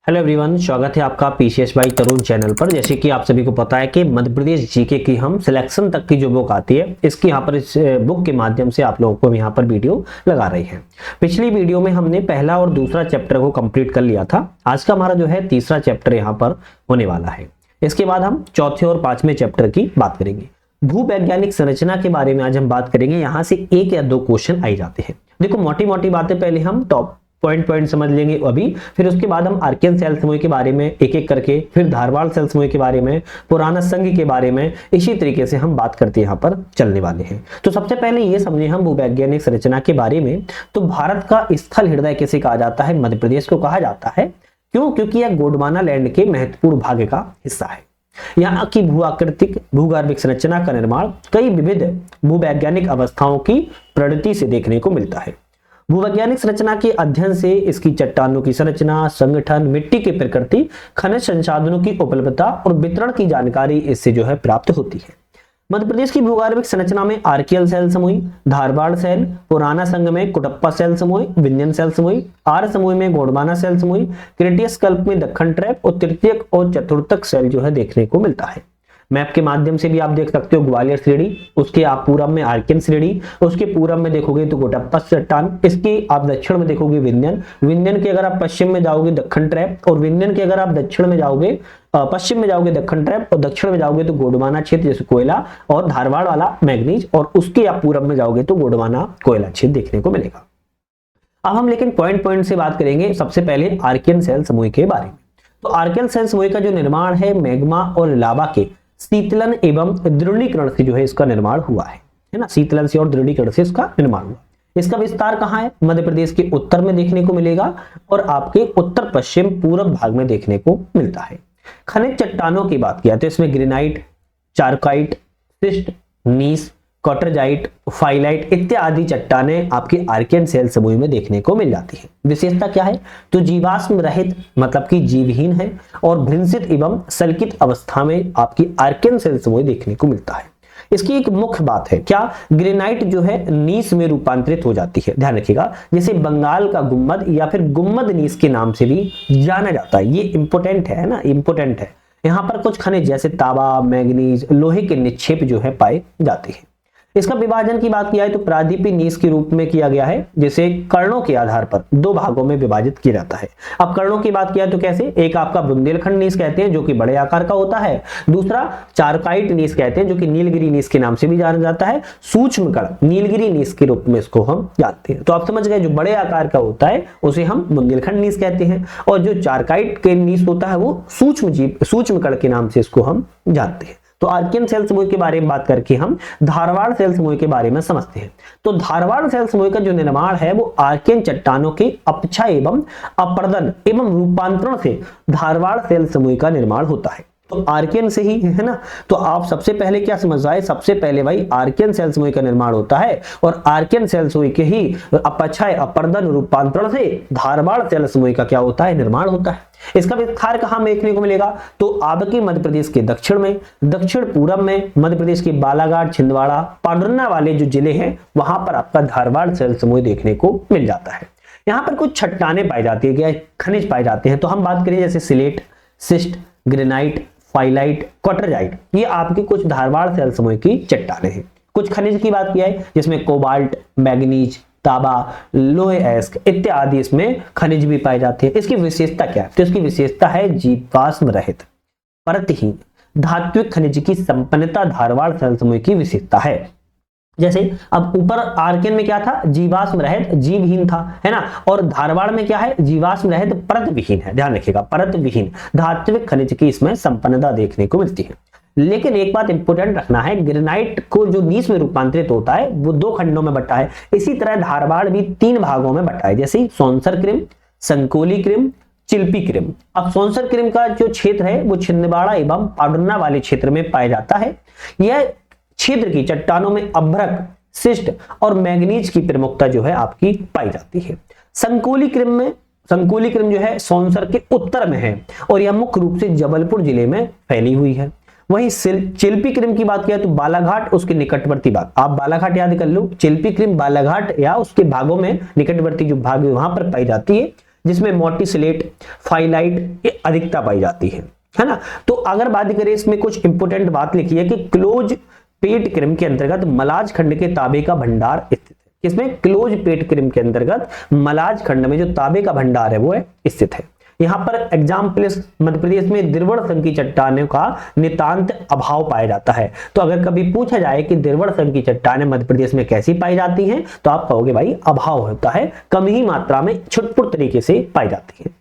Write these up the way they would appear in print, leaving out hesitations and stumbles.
Hello everyone, स्वागत है आपका पीसीएस बाई तरुण चैनल पर। जैसे कि आप सभी को पता है कि मध्य प्रदेश जीके की हम सिलेक्शन तक की जो बुक आती है, इसकी यहाँ पर इस बुक के माध्यम से आप लोगों को यहाँ पर वीडियो लगा रही है। पिछली वीडियो में हमने पहला और दूसरा चैप्टर को कंप्लीट कर लिया था। आज का हमारा जो है तीसरा चैप्टर यहाँ पर होने वाला है। इसके बाद हम चौथे और पांचवें चैप्टर की बात करेंगे। भूवैज्ञानिक संरचना के बारे में आज हम बात करेंगे। यहाँ से एक या दो क्वेश्चन आई जाते हैं। देखो, मोटी मोटी बातें पहले हम टॉप पॉइंट समझ लेंगे अभी, फिर उसके बाद हम आर्कियन सेल समूह के बारे में एक एक करके, फिर धारवाड़ सेल समूह के बारे में, पुराना संघ के बारे में, इसी तरीके से हम बात करते यहाँ पर चलने वाले हैं। तो सबसे पहले ये समझे हम भूवैज्ञानिक संरचना के बारे में। तो भारत का स्थल हृदय किसे कहा जाता है? मध्य प्रदेश को कहा जाता है। क्यों? क्योंकि यह गोंडवाना लैंड के महत्वपूर्ण भाग का हिस्सा है। यहाँ की भू आकृतिक भूगर्भिक संरचना का निर्माण कई विविध भूवैज्ञानिक अवस्थाओं की प्रगति से देखने को मिलता है। भूवैज्ञानिक संरचना के अध्ययन से इसकी चट्टानों की संरचना, संगठन, मिट्टी की प्रकृति, खनिज संसाधनों की उपलब्धता और वितरण की जानकारी इससे जो है प्राप्त होती है। मध्य प्रदेश की भूगर्भिक संरचना में आर्कियल सेल समूह, धारवाड़ सेल, पुराना संघ में कुटप्पा सेल समूह, विंध्यन सेल समूह, आर्य समूह में गोंडवाना सेल समूह, क्रिटियस कल्प में दक्कन ट्रैप और तृतीयक और चतुर्थक सेल जो है देखने को मिलता है। मैप के माध्यम से भी आप देख सकते हो ग्वालियर श्रेणी, उसके आप पूरब में आर्कियन श्रेणी, उसके पूरब में देखोगे तो कुटप्पा चट्टान, इसके आप दक्षिण में देखोगे विंध्यन, विंध्यन के अगर आप पश्चिम में जाओगे दक्कन ट्रैप, और विंध्यन के अगर आप दक्षिण में जाओगे पश्चिम में जाओगे दक्कन ट्रैप, और दक्षिण में जाओगे तो गोंडवाना क्षेत्र जैसे कोयला और धारवाड़ वाला मैग्नीज, और उसके आप पूरब में जाओगे तो गोंडवाना कोयला क्षेत्र देखने को मिलेगा। अब हम लेकिन पॉइंट से बात करेंगे सबसे पहले आर्कियन सेल समूह के बारे में। तो आर्कियन सेल समूह का जो निर्माण है मैग्मा और लावा के शीतलन एवं दृढ़ीकरण से जो है इसका निर्माण हुआ है ना। शीतलन से और दृढ़ीकरण से इसका निर्माण हुआ। इसका विस्तार कहाँ है? मध्य प्रदेश के उत्तर में देखने को मिलेगा और आपके उत्तर पश्चिम पूर्व भाग में देखने को मिलता है। खनिज चट्टानों की बात किया तो इसमें ग्रेनाइट, चारकाइट, शिस्ट, नीस, कॉटरजाइट, फाइलाइट इत्यादि चट्टानें आपकी आर्कियन सेल समूह में देखने को मिल जाती है। विशेषता क्या है? तो जीवाश्म रहित मतलब कि जीवहीन है और भ्रंशित एवं सल्कित अवस्था में आपकी आर्कियन सेल समूह देखने को मिलता है। इसकी एक मुख्य बात है क्या? ग्रेनाइट जो है नीस में रूपांतरित हो जाती है। ध्यान रखिएगा, जैसे बंगाल का गुम्बद या फिर गुम्बद नीस के नाम से भी जाना जाता है। ये इंपोर्टेंट है ना, इंपोर्टेंट है। यहाँ पर कुछ खनिज जैसे तांबा, मैग्नीज, लोहे के निक्षेप जो है पाए जाते हैं। इसका विभाजन की बात किया है तो प्रादीपी नीस के रूप में किया गया है, जिसे कर्णों के आधार पर दो भागों में विभाजित किया जाता है। अब कर्णों की बात किया तो कैसे? एक आपका बुंदेलखंड नीस कहते हैं जो कि बड़े आकार का होता है, दूसरा चारकाइट नीस कहते हैं जो कि नीलगिरी नीस के नाम से भी जाना जाता है। सूक्ष्म कण नीलगिरी नीस के रूप में इसको हम जानते हैं। तो आप समझ गए, जो बड़े आकार का होता है उसे हम बुंदेलखंड नीस कहते हैं, और जो चारकाइट के नीस होता है वो सूक्ष्म कण के नाम से इसको हम जानते हैं। तो आर्कियन सेल समूह के बारे में बात करके हम धारवाड़ सेल समूह के बारे में समझते हैं। तो धारवाड़ सेल समूह का जो निर्माण है वो आर्कियन चट्टानों के अपक्षय एवं अपर्दन एवं रूपांतरण से धारवाड़ सेल समूह का निर्माण होता है। तो आर्कियन से ही है ना। तो आप सबसे पहले क्या समझ आए? सबसे पहले भाई आर्कियन सेल समूह का निर्माण होता है और आर्कियन सेल समूह के ही अपक्षय अपर्दन रूपांतरण से धारवाड़ सेल समूह का क्या होता है? निर्माण होता है। इसका विस्तार कहां देखने को मिलेगा? तो आपके मध्य प्रदेश के दक्षिण में, दक्षिण पूरब में, मध्य प्रदेश के बालाघाट, छिंदवाड़ा, पांडुरना वाले जो जिले हैं वहां पर आपका धारवाड़ सेल समूह देखने को मिल जाता है। यहाँ पर कुछ चट्टानें पाई जाती है, खनिज पाए जाते हैं। तो हम बात करें जैसे सिलेट, शिस्ट, ग्रेनाइट, फाइलाइट, क्वार्टरजाइट, ये आपकी कुछ धारवाड़ सेल समूह की चट्टानें हैं। कुछ खनिज की बात किया है जिसमें कोबाल्ट, मैग्नीज, तांबा, लोहे अयस्क इत्यादि इसमें खनिज भी पाए जाते हैं। इसकी विशेषता क्या है? तो इसकी विशेषता है जीवाश्म रहित परतहीन धात्विक खनिज की संपन्नता धारवाड़ सेल समूह की विशेषता है। जैसे अब ऊपर आर्कियन में क्या था? जीवाश्म रहित जीवहीन था, है ना। और धारवाड़ में क्या है? जीवाश्म रहित परत विहीन है। ध्यान रखिएगा, परत विहीन धात्विक खनिज की इसमें संपन्नता देखने को मिलती है। लेकिन एक बात इंपोर्टेंट रखना है, ग्रेनाइट को जो नीस में रूपांतरित होता है वो दो खंडों में बटा है। इसी तरह धारवाड़ भी तीन भागों में बटा है, जैसे सोनसर क्रिम, संकोली क्रिम, चिल्पी क्रिम। अब सोनसर क्रिम का जो क्षेत्र है वो छिंदवाड़ा एवं पांडुरना वाले क्षेत्र में पाया जाता है। यह क्षेत्र की चट्टानों में अभ्रक, शिस्ट और मैग्नीज की प्रमुखता जो है आपकी पाई जाती है। संकोली क्रिम जो है सोनसर के उत्तर में है और यह मुख्य रूप से जबलपुर जिले में फैली हुई है। वहीं चिल्पी क्रिम की बात किया तो बालाघाट उसके निकटवर्ती भाग, आप बालाघाट याद कर लो, चिल्पी क्रिम बालाघाट या उसके भागों में निकटवर्ती जो भाग है वहां पर पाई जाती है। जिसमें मोटी स्लेट, फाइलाइट ये अधिकता पाई जाती है ना। तो अगर बात करें इसमें कुछ इंपोर्टेंट बात लिखी है कि क्लोज पेट क्रिम के अंतर्गत मलाज खंड के तांबे का भंडार स्थित है। किसमें? क्लोज पेट क्रिम के अंतर्गत मलाज खंड में जो तांबे का भंडार है वो स्थित है। यहाँ पर एग्जाम्पल मध्य प्रदेश में द्रविड़ संघ की चट्टानों का नितांत अभाव पाया जाता है। तो अगर कभी पूछा जाए कि द्रविड़ संघ की चट्टानें मध्य प्रदेश में कैसी पाई जाती हैं, तो आप कहोगे भाई अभाव होता है, कम ही मात्रा में छुटपुट तरीके से पाई जाती है।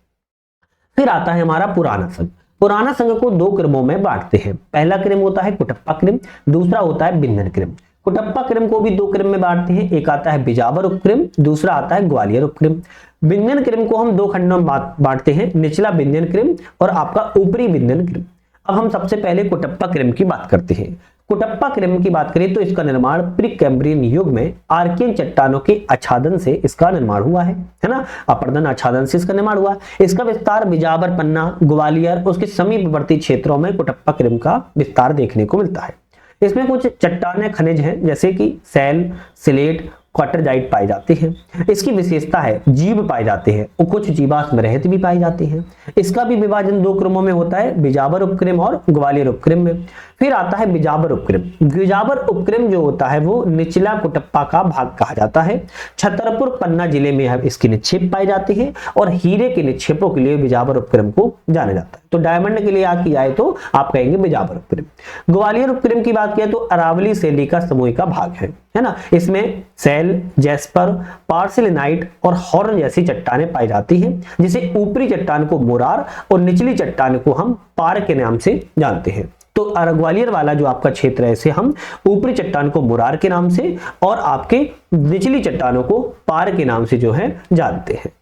फिर आता है हमारा पुराना संघ। पुराना संघ को दो क्रमों में बांटते हैं। पहला क्रम होता है कुटप्पा क्रम, दूसरा होता है बिंदन क्रम। कुटप्पा क्रम को भी दो क्रम में बांटते हैं, एक आता है बिजावर उपक्रम, दूसरा आता है ग्वालियर उपक्रम। बिंदन क्रम को हम दो खंडों में बांटते हैं, निचला बिंदन क्रम और आपका ऊपरी बिंदन क्रम। अब हम सबसे पहले कुटप्पा क्रम की बात करते हैं। कुटप्पा क्रम की बात करें तो इसका निर्माण प्री कैम्ब्रियन युग में आर्कियन चट्टानों के आच्छादन से इसका निर्माण हुआ है ना, अपर्दन आच्छादन से इसका निर्माण हुआ। इसका विस्तार बिजावर, पन्ना, ग्वालियर उसके समीपवर्ती क्षेत्रों में कुटप्पा क्रम का विस्तार देखने को मिलता है। इसमें कुछ चट्टानें खनिज हैं जैसे कि सैल, स्लेट, क्वार्टरजाइट पाए जाते हैं। इसकी विशेषता है जीव पाए जाते हैं और कुछ जीवाश्म रहित भी पाए जाते हैं। इसका भी विभाजन दो क्रमों में होता है, बिजावर उपक्रम और ग्वालियर उपक्रम में। फिर आता है बिजावर उपक्रम। बिजावर उपक्रम जो होता है वो निचला कुटप्पा का भाग कहा जाता है। छतरपुर, पन्ना जिले में इसके निक्षेप पाए जाते हैं और हीरे के निक्षेपों के लिए बिजावर उपक्रम को जाना जाता है। तो डायमंड के लिए याद किया है तो आप कहेंगे बिजावर उपक्रम। ग्वालियर उपक्रम की बात किया तो अरावली शैली का समूह का भाग है ना। इसमें सैल, जैस्पर, पार्सिलिनाइट और हॉर्न जैसी चट्टानें पाई जाती हैं, जिसे ऊपरी चट्टान को मोरार और निचली चट्टान को हम पार के नाम से जानते हैं। तो ग्वालियर वाला जो आपका क्षेत्र है इसे हम ऊपरी चट्टान को मुरार के नाम से और आपके निचली चट्टानों को पार के नाम से जो है जानते हैं।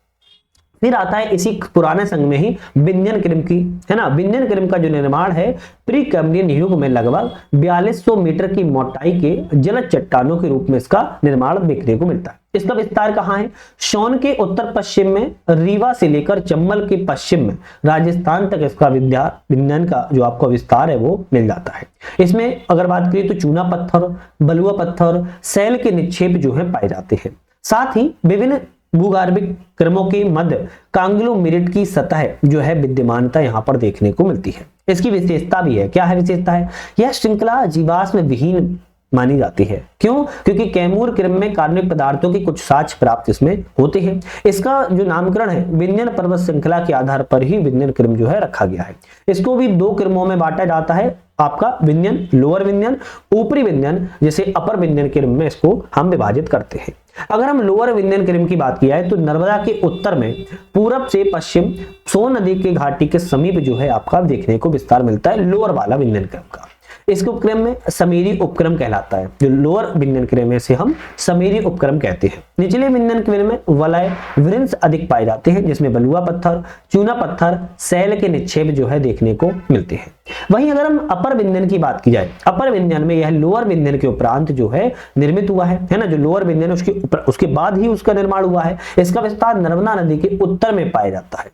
फिर आता है इसी पुराने संघ में ही बिंदन क्रम की, है ना। बिंदन क्रम का जो निर्माण है प्री कैम्ब्रियन युग में लगभग 4200 मीटर की मोटाई के जलद चट्टानों के रूप में इसका निर्माण देखने को मिलता है। इसका विस्तार कहाँ है? सोन के उत्तर पश्चिम में, रीवा से लेकर चंबल के पश्चिम में राजस्थान तक इसका बिंदन का जो आपका विस्तार है वो मिल जाता है। इसमें अगर बात करें तो चूना पत्थर, बलुआ पत्थर, सैल के निक्षेप जो है पाए जाते हैं। साथ ही विभिन्न भूगर्भिक क्रमों के मध्य कांग्लोमेरेट की सतह जो है विद्यमानता यहाँ पर देखने को मिलती है। इसकी विशेषता भी है। क्या है विशेषता है? यह श्रृंखला जीवाश्म विहीन मानी जाती है। क्यों? क्योंकि कैमूर क्रम में कार्बनिक पदार्थों के कुछ साक्ष्य प्राप्त इसमें होते हैं। इसका जो नामकरण है विंध्यन पर्वत श्रृंखला के आधार पर ही विंध्यन क्रम जो है रखा गया है। इसको भी दो क्रमों में बांटा जाता है, आपका विंध्यन, लोअर विंध्यन, ऊपरी विंध्यन, जैसे अपर विंध्यन क्रम में इसको हम विभाजित करते हैं। अगर हम लोअर विंध्यन क्रम की बात किया है तो नर्मदा के उत्तर में पूरब से पश्चिम सोन नदी के घाटी के समीप जो है आपका देखने को विस्तार मिलता है लोअर वाला विंध्यन क्रम का। इसके उपक्रम में समीरी उपक्रम कहलाता है। जो लोअर विंध्यन क्रम में से हम समीरी उपक्रम कहते हैं। निचले विंध्यन क्रम में वलय वृंश अधिक पाए जाते हैं, जिसमें बलुआ पत्थर, चूना पत्थर, सैल के निक्षेप जो है देखने को मिलते हैं। वहीं अगर हम अपर विंध्यन की बात की जाए, अपर विंध्यन में यह लोअर विंध्यन के उपरांत जो है निर्मित हुआ है ना। जो लोअर विंध्यन उसके बाद ही उसका निर्माण हुआ है। इसका विस्तार नर्मदा नदी के उत्तर में पाया जाता है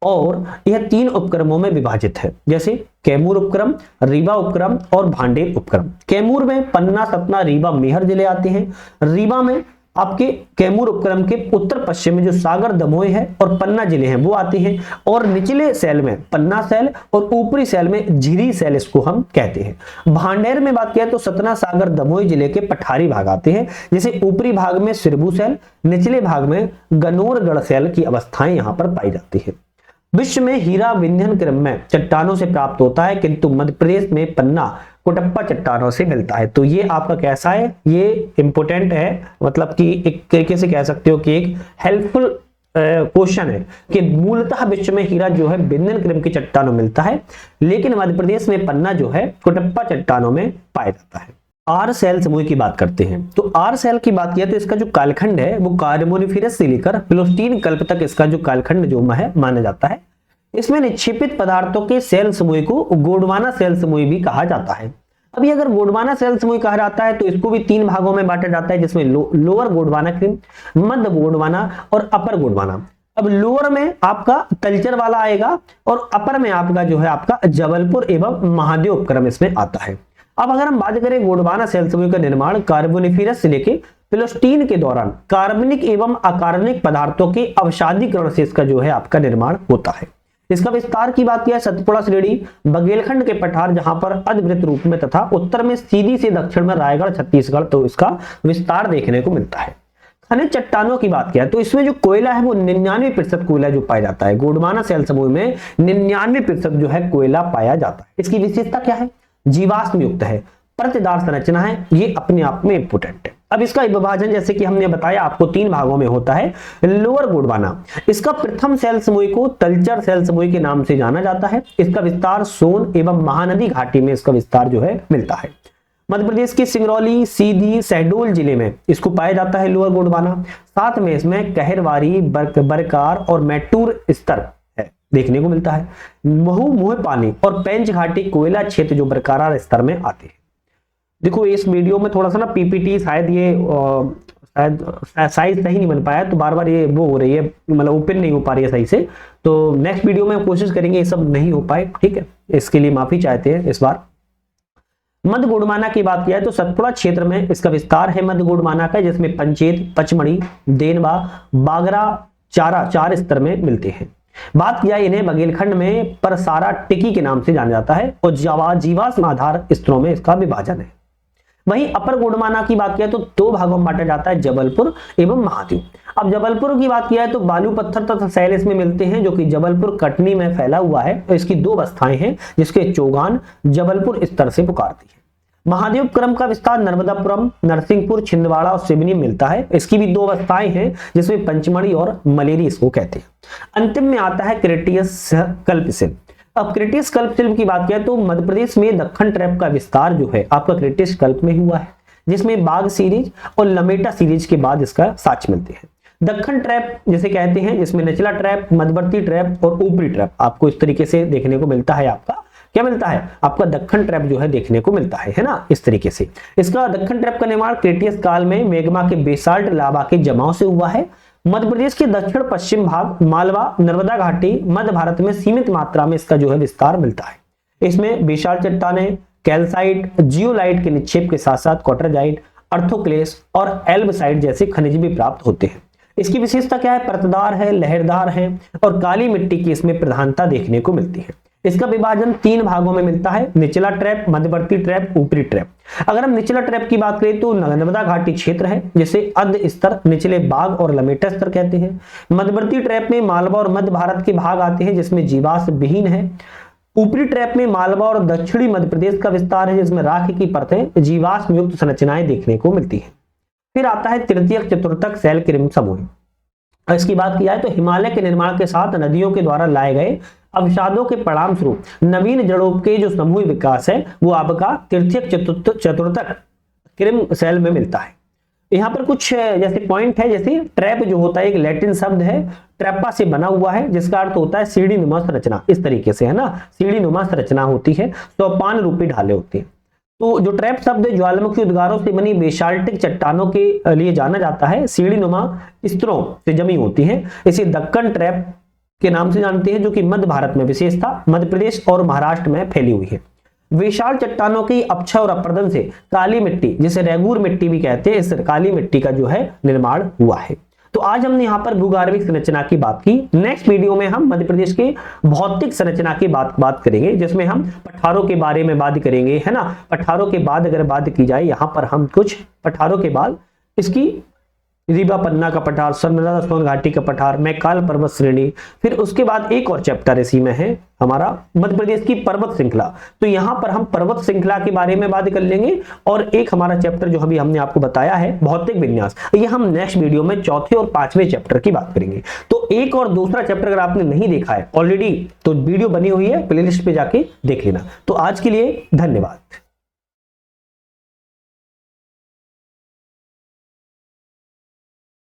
और यह तीन उपक्रमों में विभाजित है, जैसे कैमूर उपक्रम, रीवा उपक्रम और भांडेर उपक्रम। कैमूर में पन्ना, सतना, रीवा, मेहर जिले आते हैं। रीवा में आपके कैमूर उपक्रम के उत्तर पश्चिम में जो सागर, दमोह है और पन्ना जिले हैं वो आते हैं। और निचले सैल में पन्ना सैल और ऊपरी सैल में झिरी सैल इसको हम कहते हैं। भांडेर में बात किया तो सतना, सागर, दमोह जिले के पठारी भाग आते हैं, जैसे ऊपरी भाग में सिरबू सैल, निचले भाग में गनौरगढ़ सैल की अवस्थाएं यहाँ पर पाई जाती है। विश्व में हीरा विंध्यन क्रम में चट्टानों से प्राप्त होता है, किंतु मध्य प्रदेश में पन्ना कुटप्पा चट्टानों से मिलता है। तो ये आपका कैसा है? ये इंपोर्टेंट है, मतलब कि एक तरीके से कह सकते हो कि एक हेल्पफुल क्वेश्चन है कि मूलतः विश्व में हीरा जो है विंध्यन क्रम की चट्टानों मिलता है, लेकिन मध्य प्रदेश में पन्ना जो है कुटप्पा चट्टानों में पाया जाता है। आर सेल समूह की बात करते हैं। तो आर सेल की बात किया तो इसका जो कालखंड है वो कार्बोनिफेरस से लेकर प्लोस्टीन कल्प तक इसका जो कालखंड जो है माना जाता है। इसमें निक्षेपित पदार्थों के सेल समूह को गोंडवाना सेल समूह भी कहा जाता है। अभी अगर गोंडवाना सेल समूह कहा जाता है तो इसको भी तीन भागों में बांटा जाता है, जिसमें लोअर गोंडवाना क्रम, मध्य गोंडवाना और अपर गोंडवाना। अब लोअर में आपका तलचर वाला आएगा और अपर में आपका जो है आपका जबलपुर एवं महादेव उपक्रम इसमें आता है। अब अगर हम बात करें गोंडवाना सेल समूह का निर्माण कार्बोनिफेरस से लेके प्लेस्टीन के दौरान कार्बनिक एवं अकार्बनिक पदार्थों के अवसादीकरण से इसका जो है आपका निर्माण होता है। इसका विस्तार की बात किया है, सतपुड़ा श्रेणी बघेलखंड के पठार जहां पर अर्धवृत्त रूप में तथा उत्तर में सीधी से दक्षिण में रायगढ़ छत्तीसगढ़, तो इसका विस्तार देखने को मिलता है। खनिज चट्टानों की बात किया तो इसमें जो कोयला है वो 99% कोयला जो पाया जाता है। गोंडवाना शैल समूह में 99% जो है कोयला पाया जाता है। इसकी विशेषता क्या है? जीवाश्म युक्त है, प्रतिदार संरचना है, ये अपने आप में इंपोर्टेंट है। अब इसका विभाजन जैसे कि हमने बताया आपको 3 भागों में होता है। लोअर गोंडवाना, इसका प्रथम शैल समूह को तलचर शैल समूह के नाम से जाना जाता है। इसका विस्तार सोन एवं महानदी घाटी में इसका विस्तार जो है मिलता है। मध्य प्रदेश के सिंगरौली, सीधी, शहडोल जिले में इसको पाया जाता है लोअर गोंडवाना। साथ में इसमें कहरवारी, बरकार और मैटूर स्तर है देखने को मिलता है। महू, मुंह पानी और पेंच घाटी कोयला क्षेत्र जो बरकरार स्तर में आते हैं। देखो इस वीडियो में थोड़ा सा ना पीपीटी शायद ये साइज सही नहीं बन पाया, तो बार बार ये वो हो रही है, मतलब ओपन नहीं हो पा रही है सही से। तो नेक्स्ट वीडियो में कोशिश करेंगे ये सब नहीं हो पाए, ठीक है, इसके लिए माफी चाहते हैं इस बार। मध्य गोंडवाना की बात किया है तो सतपुड़ा क्षेत्र में इसका विस्तार है मध्य गोंडवाना का, जिसमें पंचेत, पचमढ़ी, देनवा, बागरा, चारा 4 स्तर में मिलते हैं। बात किया इन्हें बघेलखंड में परसारा टिकी के नाम से जाना जाता है और जीवाश्म आधार स्तरों में इसका विभाजन है। वहीं अपर गोंडवाना की बात किया तो 2 भागों में बांटा जाता है, जबलपुर एवं महादेव। अब जबलपुर की बात किया है तो बालू पत्थर तथा शैल इसमें मिलते हैं, जो कि जबलपुर कटनी में फैला हुआ है। तो इसकी 2 अवस्थाएं हैं, जिसके चौगान जबलपुर स्तर से पुकारती है। महादेव क्रम का विस्तार नर्मदापुरम, नरसिंहपुर, छिंदवाड़ा और सिवनी मिलता है। इसकी भी 2 अवस्थाएं हैं, जिसमें पंचमढ़ी और मलेरी इसको कहते हैं। अंतिम में आता है क्रेटियस कल्पशिल्प। अब क्रेटियस कल्पशिल्प की बात किया तो मध्य प्रदेश में दक्कन ट्रैप का विस्तार जो है आपका क्रेटियस कल्प में हुआ है, जिसमें बाघ सीरीज और लमेटा सीरीज के बाद इसका साक्ष्य मिलते हैं। दक्कन ट्रैप जिसे कहते हैं, जिसमें निचला ट्रैप, मध्यवर्ती ट्रैप और ऊपरी ट्रैप आपको इस तरीके से देखने को मिलता है। आपका क्या मिलता है? आपका दक्कन ट्रैप जो है देखने को मिलता है ना, इस तरीके से। इसका दक्कन ट्रैप का निर्माण क्रेटियस काल में मैग्मा के बेसाल्ट लावा के जमाव से हुआ है। मध्य प्रदेश के दक्षिण पश्चिम भाग, मालवा, नर्मदा घाटी, मध्य भारत में सीमित मात्रा में इसका जो है विस्तार मिलता है। इसमें बेसाल्ट चट्टानें, कैल्साइट, जियोलाइट के निक्षेप के साथ साथ क्वार्टरजाइट, अर्थोक्लेस और एल्बसाइट जैसे खनिज भी प्राप्त होते हैं। इसकी विशेषता क्या है? परतदार है, लहरदार है और काली मिट्टी की इसमें प्रधानता देखने को मिलती है। इसका विभाजन 3 भागों में मिलता है, निचला ट्रैप, मध्यवर्ती ट्रैप, ऊपरी ट्रैप। अगर हम निचला ट्रैप की बात करें तो नर्मदा घाटी क्षेत्र है, जिसे अर्ध स्तर, निचले बाघ और लमेटा स्तर कहते हैं। मध्यवर्ती ट्रैप में मालवा और मध्य भारत के भाग आते हैं, जिसमें जीवाश्म विहीन है। ऊपरी ट्रैप में मालवा और दक्षिणी मध्य प्रदेश का विस्तार है, जिसमें राख की परतें, जीवाश्म युक्त संरचनाएं देखने को मिलती है। फिर आता है तृतीयक चतुर्थक शैल क्रम समूह। इसकी बात किया है तो हिमालय के निर्माण के साथ नदियों के द्वारा लाए गए अवसादों के परिणाम स्वरूप नवीन जड़ों के जो समूह विकास है वो आपका तृतीयक चतुर्थक क्रम शैल में मिलता है। यहाँ पर कुछ जैसे पॉइंट है, जैसे ट्रैप जो होता है एक लैटिन शब्द है, ट्रैपा से बना हुआ है, जिसका अर्थ होता है सीढ़ी नुमा संरचना। इस तरीके से है ना, सीढ़ी नुमा संरचना होती है, सोपान रूपी ढाले होते हैं। तो जो ट्रैप शब्द ज्वालामुखी उद्गारों से बनी बेसाल्टिक चट्टानों के लिए जाना जाता है, सीढ़ी नुमा स्तरों से जमी होती है। इसे दक्कन ट्रैप के नाम से जानते हैं, जो कि मध्य भारत में विशेषता मध्य प्रदेश और महाराष्ट्र में फैली हुई है। विशाल चट्टानों की अपक्षय और अपर्दन से काली मिट्टी, जिसे रेगूर मिट्टी भी कहते हैं, इस काली मिट्टी का जो है निर्माण हुआ है। तो आज हमने यहाँ पर भूगर्भिक संरचना की बात की। नेक्स्ट वीडियो में हम मध्य प्रदेश के भौतिक संरचना की बात करेंगे, जिसमें हम पठारों के बारे में बात करेंगे, है ना। पठारों के बाद अगर बात की जाए, यहाँ पर हम कुछ पठारों के बाद इसकी रीवा पन्ना का पठार, नर्मदा सोन घाटी का पठार, मैकाल पर्वत श्रेणी, फिर उसके बाद एक और चैप्टर इसी में है हमारा मध्य प्रदेश की पर्वत श्रृंखला। तो यहाँ पर हम पर्वत श्रृंखला के बारे में बात कर लेंगे, और एक हमारा चैप्टर जो अभी हमने आपको बताया है भौतिक विन्यास, ये हम नेक्स्ट वीडियो में चौथे और 5वें चैप्टर की बात करेंगे। तो एक और दूसरा चैप्टर अगर आपने नहीं देखा है ऑलरेडी, तो वीडियो बनी हुई है, प्लेलिस्ट पे जाके देख लेना। तो आज के लिए धन्यवाद।